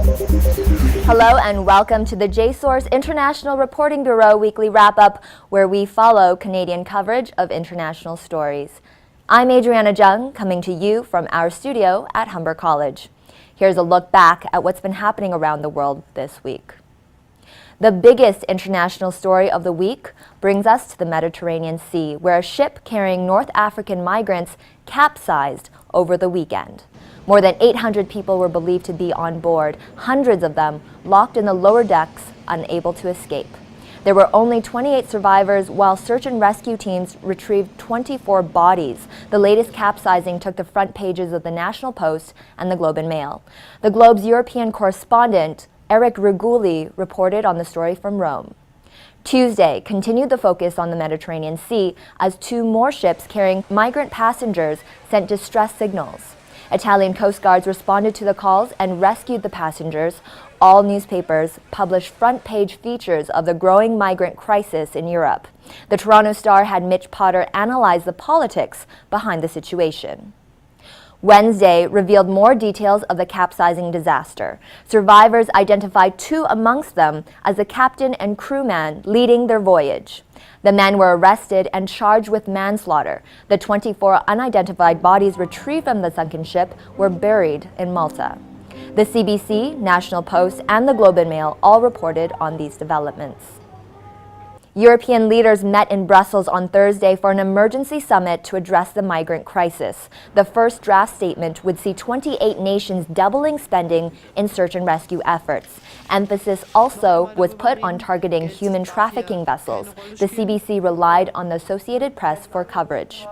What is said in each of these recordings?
Hello and welcome to the JSOURCE International Reporting Bureau Weekly Wrap-Up, where we follow Canadian coverage of international stories. I'm Adriana Zhang, coming to you from our studio at Humber College. Here's a look back at what's been happening around the world this week. The biggest international story of the week brings us to the Mediterranean Sea, where a ship carrying North African migrants capsized over the weekend. More than 800 people were believed to be on board, hundreds of them locked in the lower decks, unable to escape. There were only 28 survivors, while search and rescue teams retrieved 24 bodies. The latest capsizing took the front pages of the National Post and the Globe and Mail. The Globe's European correspondent, Eric Reguli, reported on the story from Rome. Tuesday continued the focus on the Mediterranean Sea as two more ships carrying migrant passengers sent distress signals. Italian Coast Guards responded to the calls and rescued the passengers. All newspapers published front-page features of the growing migrant crisis in Europe. The Toronto Star had Mitch Potter analyze the politics behind the situation. Wednesday revealed more details of the capsizing disaster. Survivors identified two amongst them as the captain and crewman leading their voyage. The men were arrested and charged with manslaughter. The 24 unidentified bodies retrieved from the sunken ship were buried in Malta. The CBC, National Post, and the Globe and Mail all reported on these developments. European leaders met in Brussels on Thursday for an emergency summit to address the migrant crisis. The first draft statement would see 28 nations doubling spending in search and rescue efforts. Emphasis also was put on targeting human trafficking vessels. The CBC relied on the Associated Press for coverage.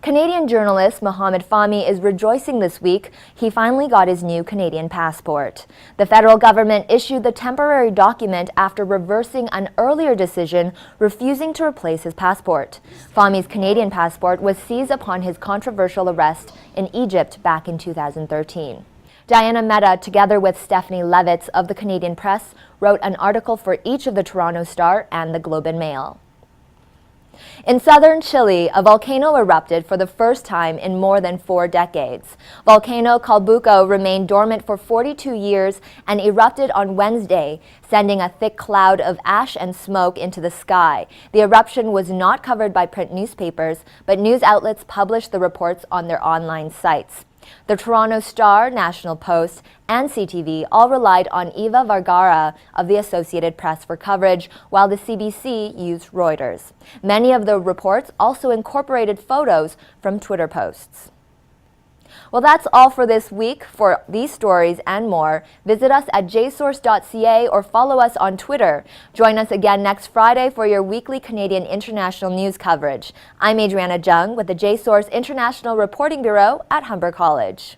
Canadian journalist Mohamed Fahmy is rejoicing this week. He finally got his new Canadian passport. The federal government issued the temporary document after reversing an earlier decision refusing to replace his passport. Fahmy's Canadian passport was seized upon his controversial arrest in Egypt back in 2013. Diana Mehta, together with Stephanie Levitz of the Canadian Press, wrote an article for each of the Toronto Star and the Globe and Mail. In southern Chile, a volcano erupted for the first time in more than 4 decades. Volcano Calbuco remained dormant for 42 years and erupted on Wednesday, sending a thick cloud of ash and smoke into the sky. The eruption was not covered by print newspapers, but news outlets published the reports on their online sites. The Toronto Star, National Post, and CTV all relied on Eva Vergara of the Associated Press for coverage, while the CBC used Reuters. Many of the reports also incorporated photos from Twitter posts. Well, that's all for this week. For these stories and more, visit us at jsource.ca or follow us on Twitter. Join us again next Friday for your weekly Canadian international news coverage. I'm Adriana Zhang with the JSOURCE International Reporting Bureau at Humber College.